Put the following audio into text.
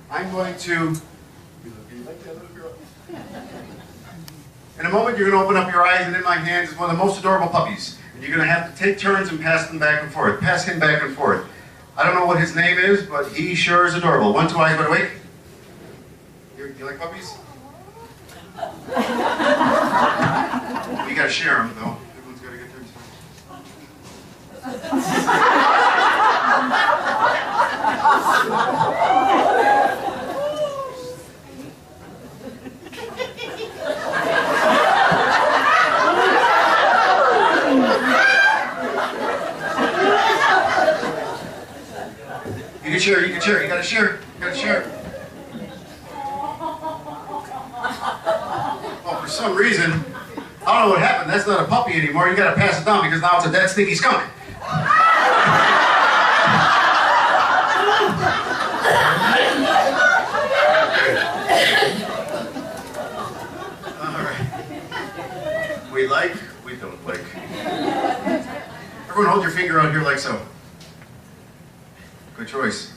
I'm going to... You like that little girl? In a moment, you're going to open up your eyes, and in my hands is one of the most adorable puppies. And you're going to have to take turns and pass them back and forth. Pass him back and forth. I don't know what his name is, but he sure is adorable. 1, 2 eyes wide awake. You like puppies? You got to share them, though. Everyone's got to get theirs. You can share, you can share, you gotta share, you gotta share. Well, for some reason, I don't know what happened, that's not a puppy anymore, you gotta pass it down because now it's a dead stinky skunk. Alright. We like, we don't like. Everyone hold your finger out here like so. Good choice.